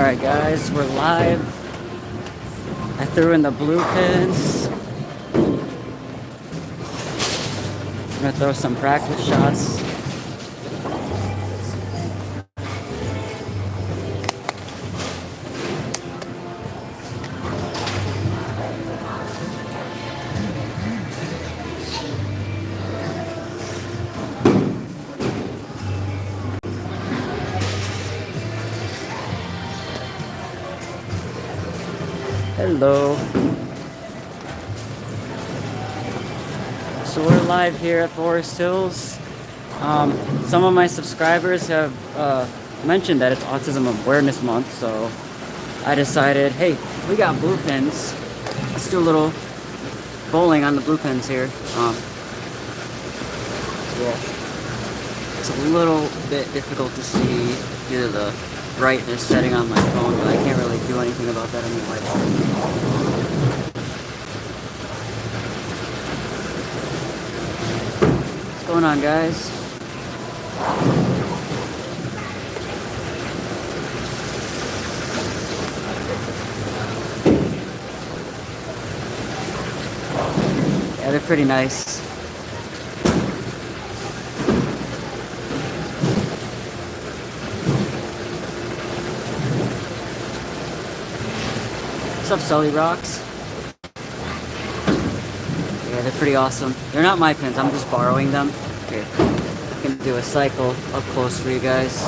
Alright guys, we're live. I threw in the blue pins. I'm gonna throw some practice shots. Hello. So we're live here at Forest Hills. Some of my subscribers have mentioned that it's Autism Awareness Month, so I decided, hey, we got blue pins. Let's do a little bowling on the blue pins here. Yeah, it's a little bit difficult to see due to the brightness setting on my phone, but I can't really do anything about that anyway. What's going on, guys? Yeah, they're pretty nice. What's up, Sully Rocks? Yeah, they're pretty awesome. They're not my pins, I'm just borrowing them. Here, I can do a cycle up close for you guys.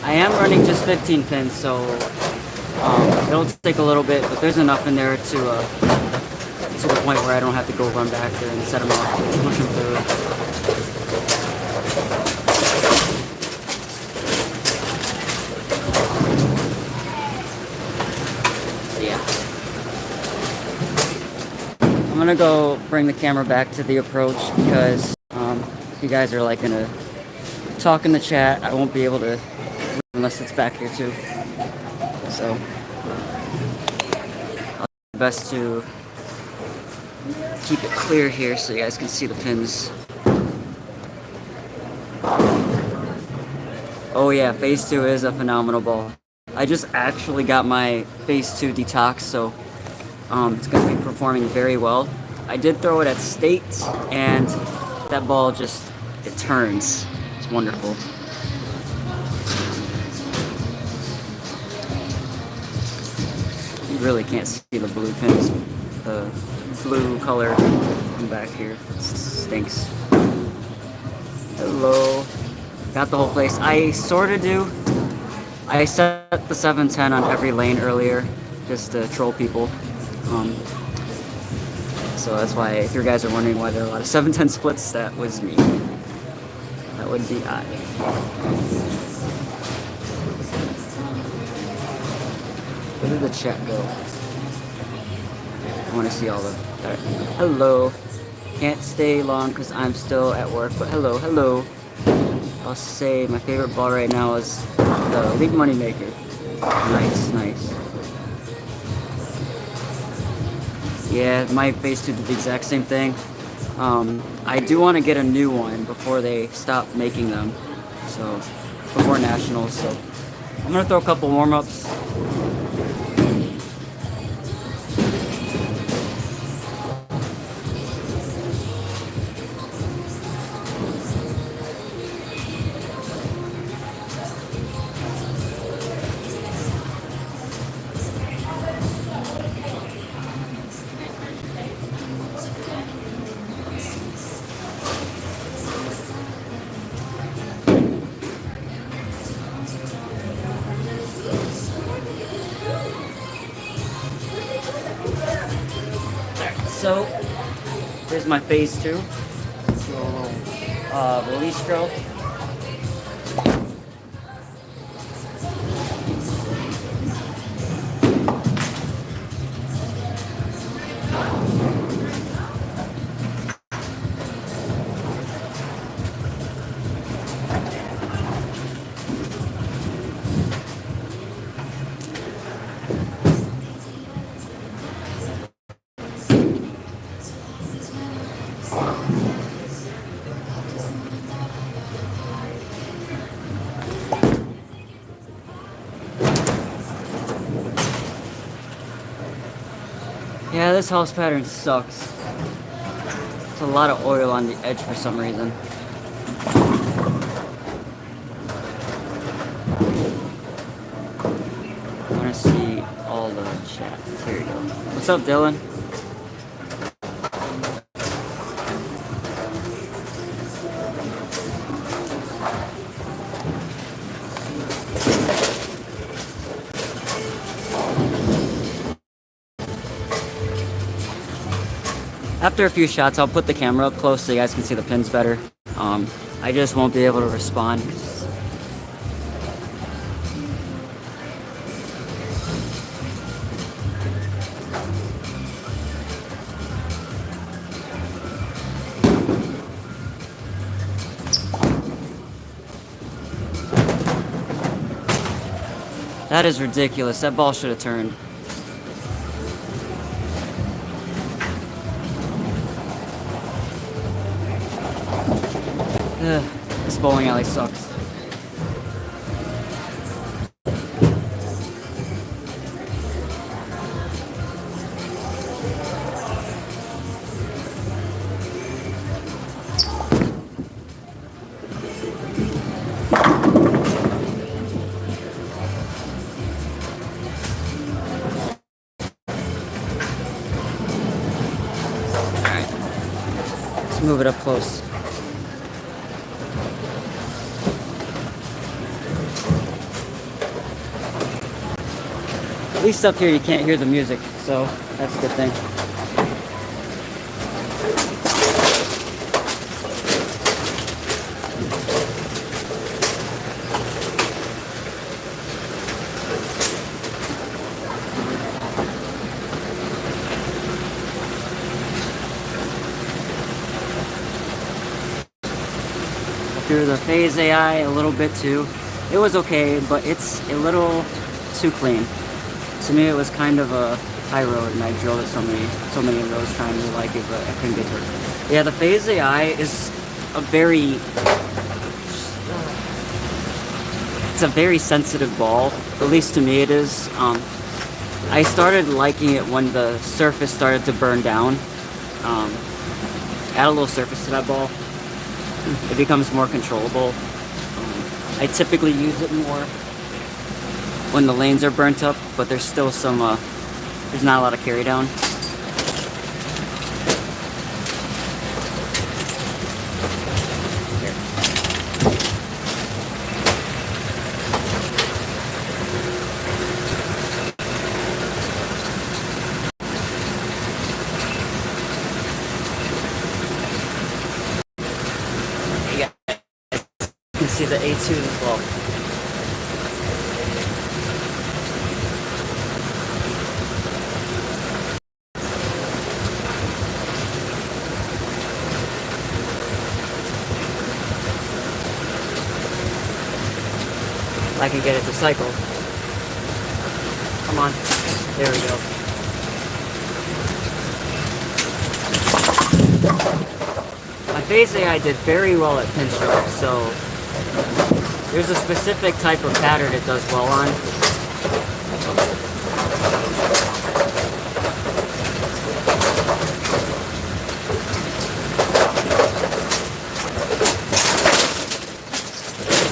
I am running just 15 pins, so it'll take a little bit, but there's enough in there to the point where I don't have to go run back there and set them off, push them through. Yeah. I'm gonna go bring the camera back to the approach because you guys are like gonna talk in the chat. I won't be able to unless it's back here too. So I'll do my best to keep it clear here so you guys can see the pins. Oh yeah, phase 2 is a phenomenal ball. I just actually got my phase 2 detox, so it's going to be performing very well. I did throw it at state and that ball just, it turns. It's wonderful. You really can't see the blue pins, the blue color from back here. It stinks. Hello. Got the whole place. I sort of do. I set the 710 on every lane earlier just to troll people. So that's why, if you guys are wondering why there are a lot of 710 splits, that was me. That would be I. Where did the chat go? I want to see all the... Right. Hello. Can't stay long because I'm still at work, but hello, hello. I'll say my favorite ball right now is the League Moneymaker. Nice, nice. Yeah, my phase 2 did the exact same thing. I do want to get a new one before they stop making them. So, before Nationals. So, I'm going to throw a couple warm-ups. So, here's my phase 2. Release drill. Yeah, this house pattern sucks. There's a lot of oil on the edge for some reason. I want to see all the chat. Here you go. What's up, Dylan? After a few shots, I'll put the camera up close so you guys can see the pins better. I just won't be able to respond. That is ridiculous. That ball should have turned. Ugh, this bowling alley sucks. Alright. Let's move it up close. At least up here you can't hear the music, so that's a good thing. Through the phase AI a little bit too. It was okay, but it's a little too clean. To me, it was kind of a high road, and I drilled it so many of those trying to like it, but I couldn't get to it. Yeah, the phase AI is it's a very sensitive ball. At least to me, it is. I started liking it when the surface started to burn down. Add a little surface to that ball, it becomes more controllable. I typically use it more when the lanes are burnt up, but there's still some, there's not a lot of carry down. Yeah, you can see the A2 as well. I can get it to cycle. Come on. There we go. My phase AI did very well at pin stroke, so there's a specific type of pattern it does well on.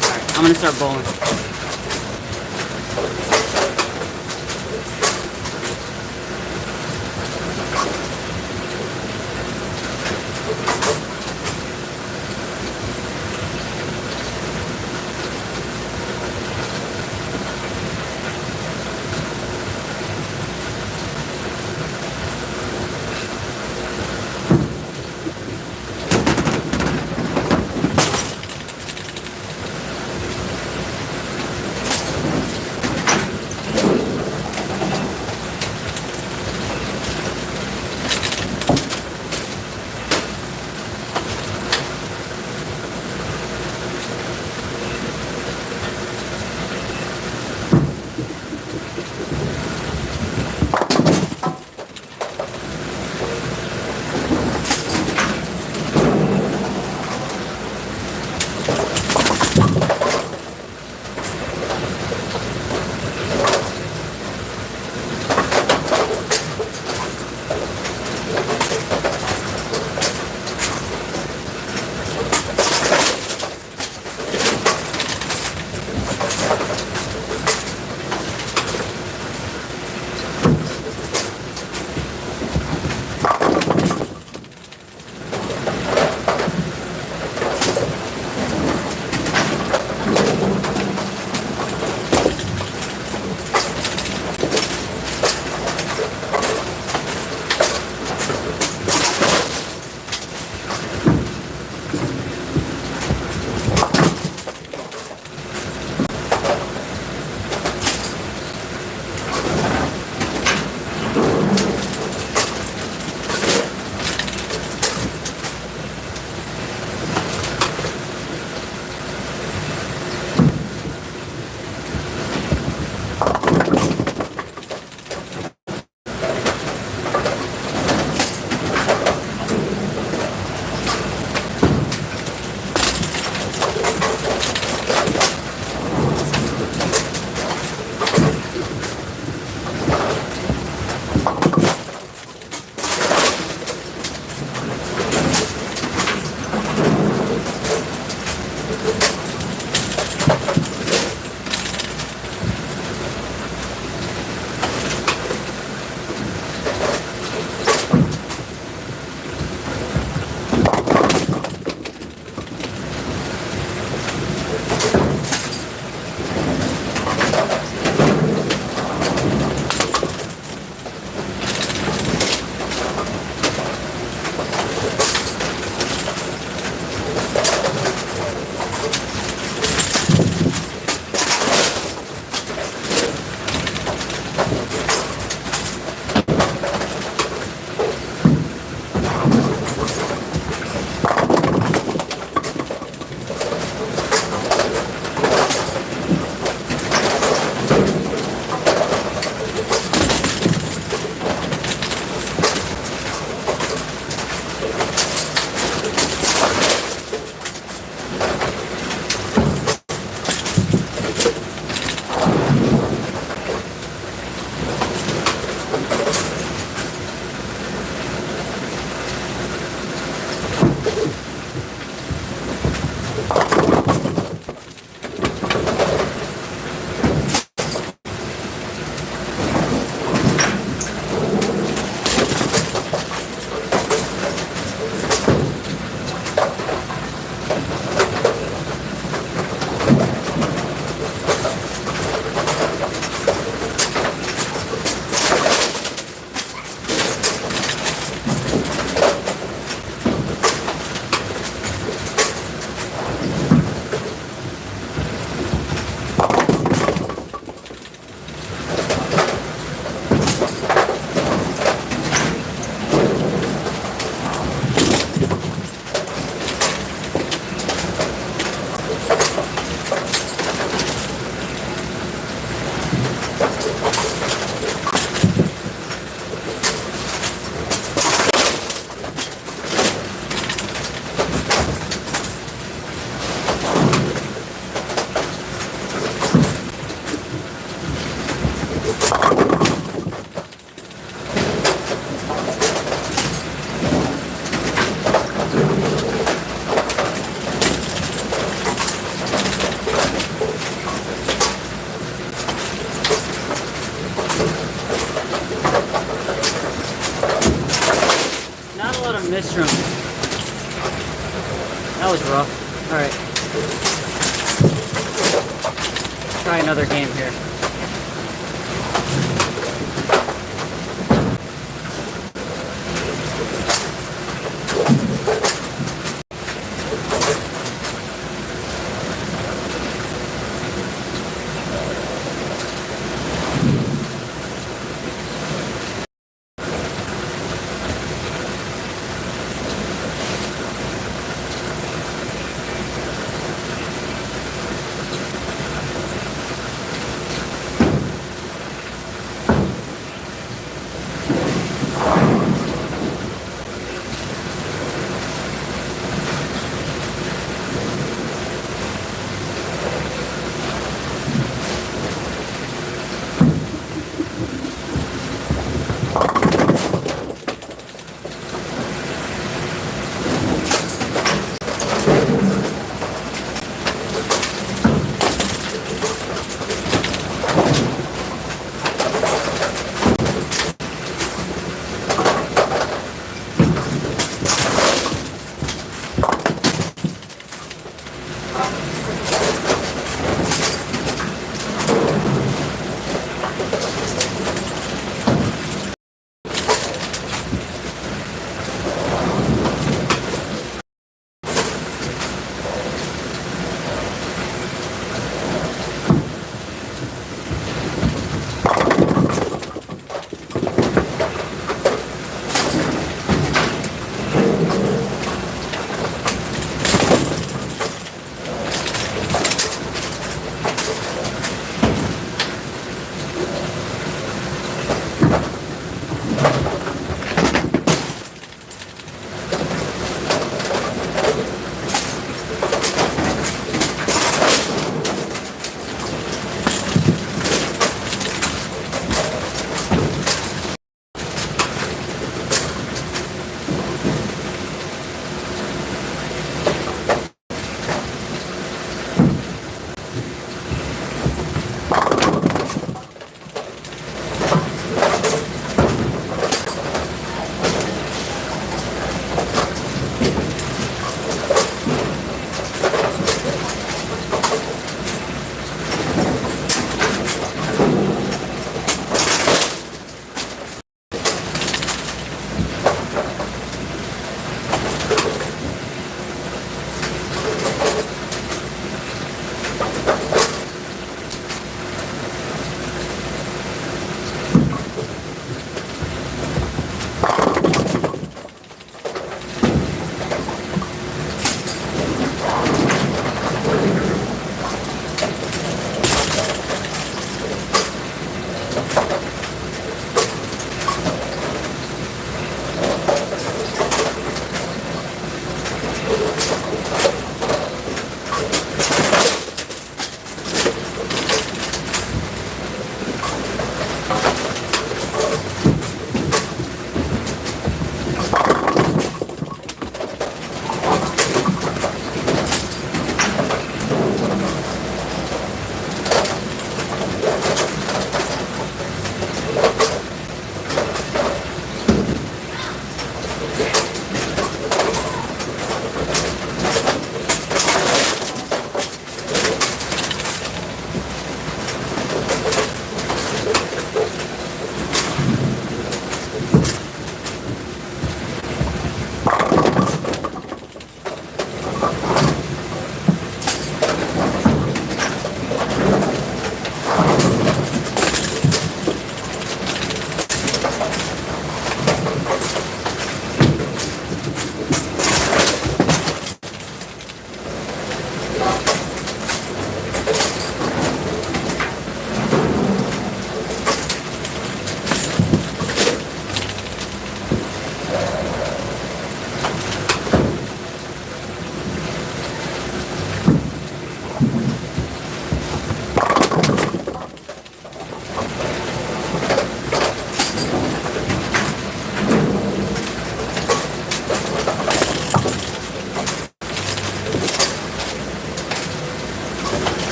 Alright, I'm gonna start bowling. this room. That was rough. Alright. Try another game here.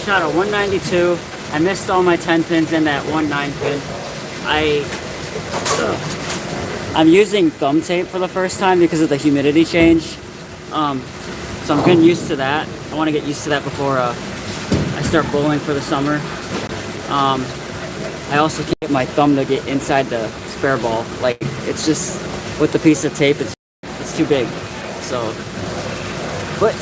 shot a 192. I missed all my 10 pins in that 1/9 pin. I'm using thumb tape for the first time because of the humidity change. So I'm getting used to that. I want to get used to that before I start bowling for the summer. I also can't get my thumb to get inside the spare ball. Like, it's just, with the piece of tape, it's too big. So, but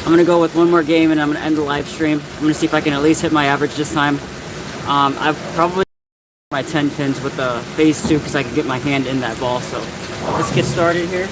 I'm gonna go with one more game and I'm gonna end the live stream. I'm gonna see if I can at least hit my average this time. I've probably my 10 pins with the phase 2 because I can get my hand in that ball. So let's get started here.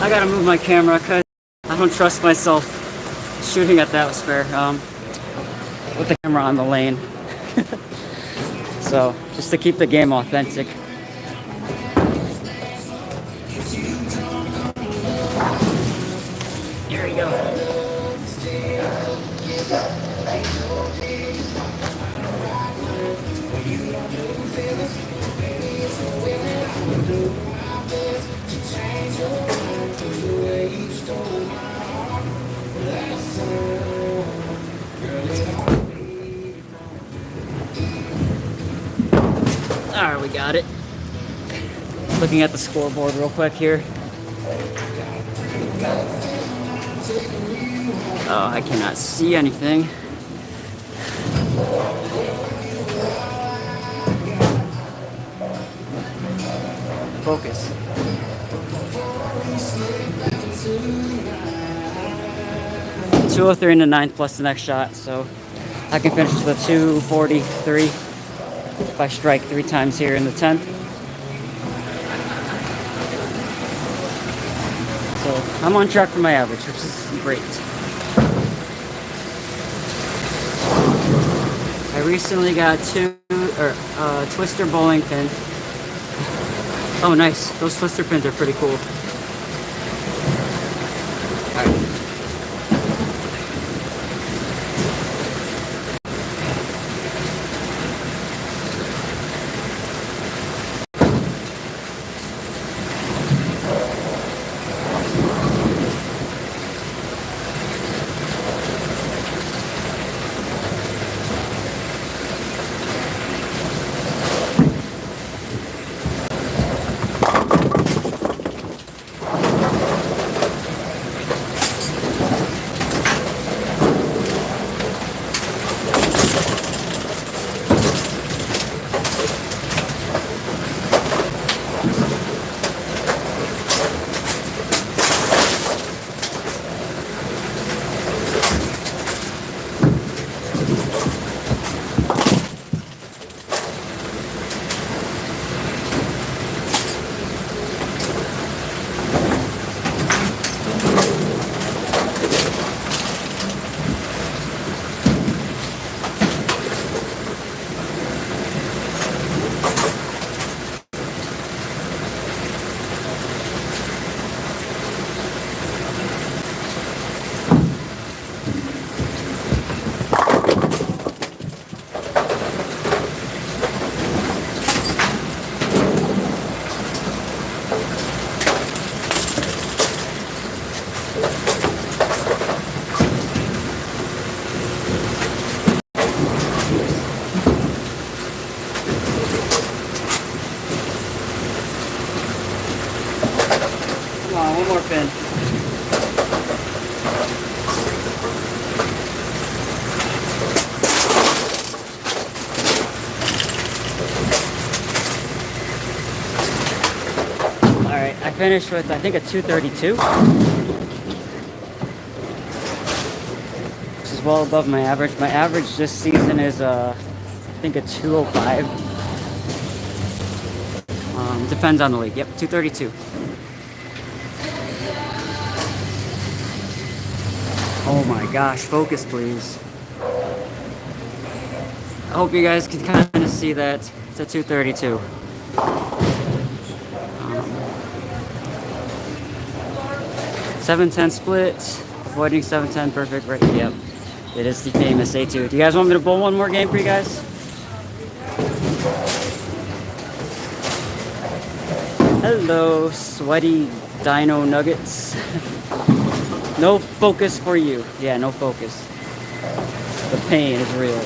I gotta move my camera because I don't trust myself shooting at the atmosphere with the camera on the lane. So just to keep the game authentic. Here we go. Alright, we got it. Looking at the scoreboard real quick here. Oh, I cannot see anything. Focus. .203 in the 9th plus the next shot, so I can finish to the 243 if I strike 3 times here in the 10th. So I'm on track for my average, which is great. I recently got 2 twister bowling pin. Oh, nice. Those twister pins are pretty cool. All right. One more pin. Alright, I finished with I think a 232. Which is well above my average. My average this season is I think a 205. Depends on the league. Yep, 232. Oh my gosh, focus please. I hope you guys can kind of see that. It's a 232. 710 split, avoiding 710 perfect right. Yep, it is the famous A2. Do you guys want me to bowl one more game for you guys? Hello, sweaty dino nuggets. No focus for you. Yeah, no focus. The pain is real.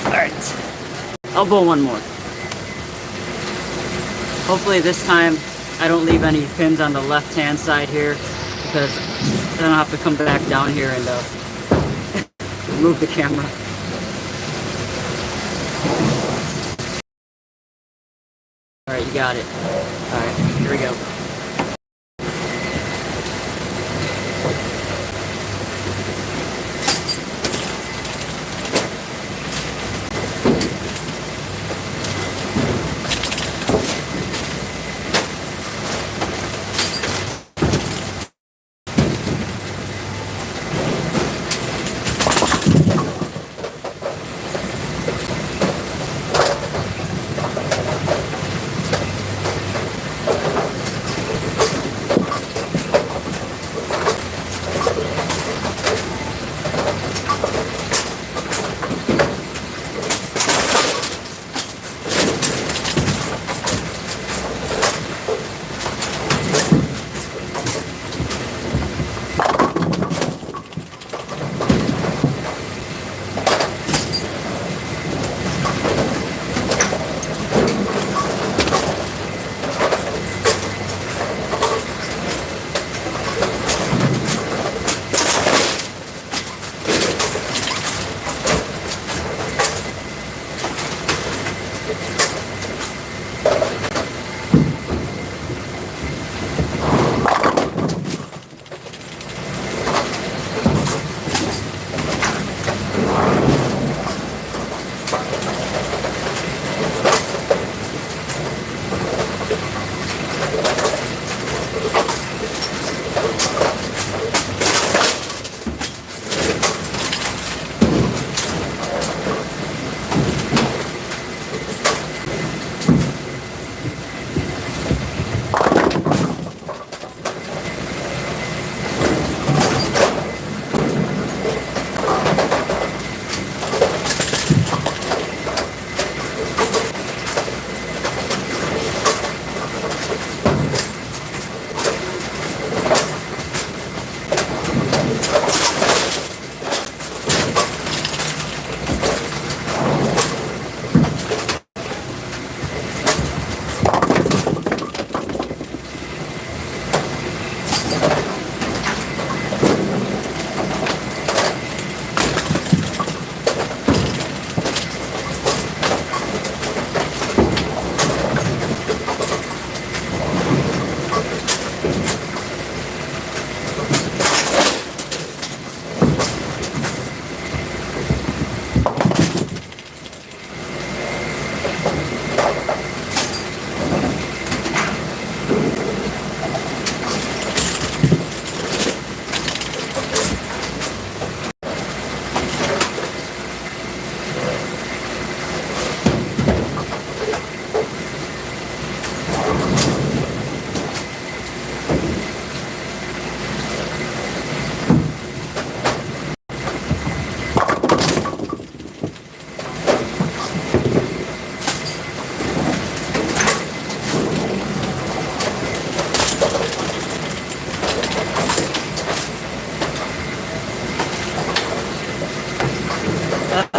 Alright. I'll bowl one more. Hopefully this time I don't leave any pins on the left-hand side here, because then I'll have to come back down here and move the camera. Alright, you got it. Alright, here we go.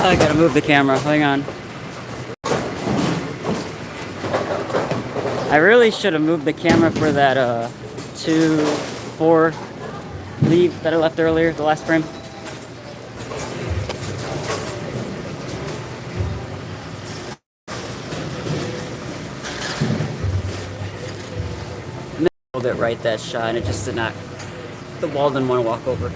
I gotta move the camera. Hang on. I really should have moved the camera for that 2-4 leave that I left earlier, the last frame. Hold it right that shot, and it just did not. The wall didn't want to walk over.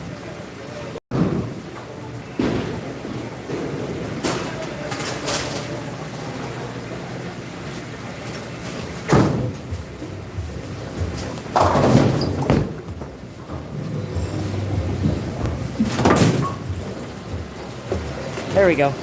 There we go.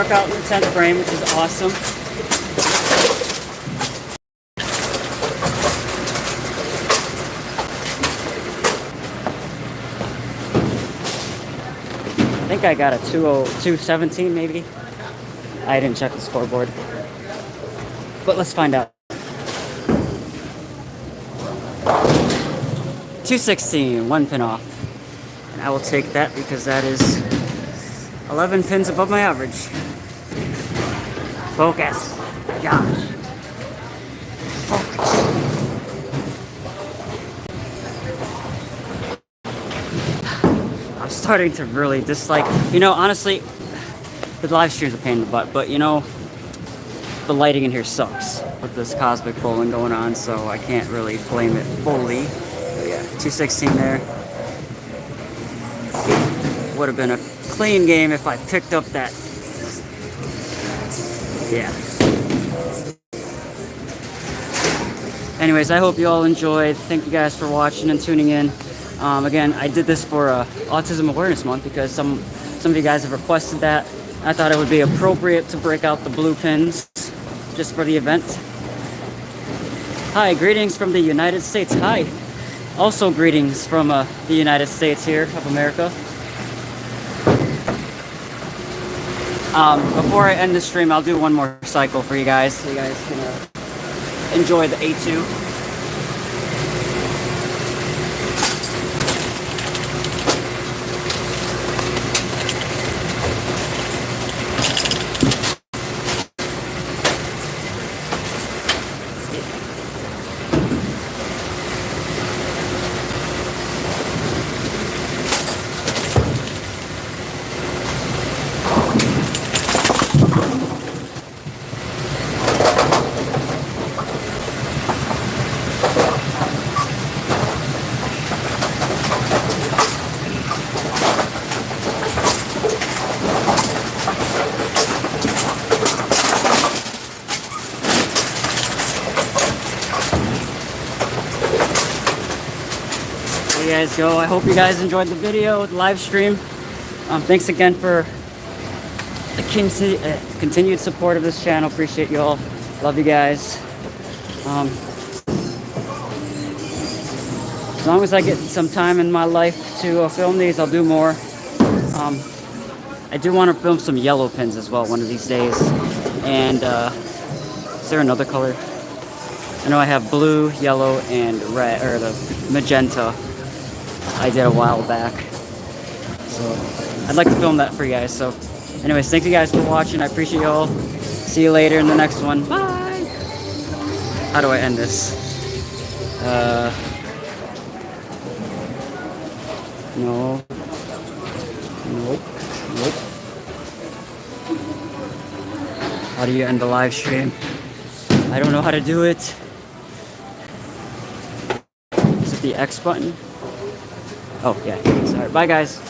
struck out in the 10th frame, which is awesome. I think I got a 217 maybe. I didn't check the scoreboard. But let's find out. 216, 1 pin off. And I will take that because that is 11 pins above my average. Focus. Gosh. Focus. I'm starting to really dislike, honestly, the live stream's a pain in the butt, but the lighting in here sucks with this cosmic bowling going on, so I can't really blame it fully. But yeah, 216 there. Would have been a clean game if I picked up that. Yeah. Anyways, I hope you all enjoyed. Thank you guys for watching and tuning in. Again, I did this for Autism Awareness Month because some of you guys have requested that. I thought it would be appropriate to break out the blue pins just for the event. Hi, greetings from the United States. Hi. Also greetings from the United States here of America. Before I end the stream, I'll do one more cycle for you guys so you guys can enjoy the A2. There you guys go. I hope you guys enjoyed the video, the live stream. Thanks again for the continued support of this channel. Appreciate you all. Love you guys. As long as I get some time in my life to film these, I'll do more. I do want to film some yellow pins as well one of these days. And is there another color? I know I have blue, yellow, and red, or the magenta. I did a while back, so I'd like to film that for you guys. So anyways, thank you guys for watching. I appreciate you all. See you later in the next one. Bye. How do I end this? No. Nope. How do you end the live stream? I don't know how to do it. Is it the X button? Oh, yeah. Sorry. Bye, guys.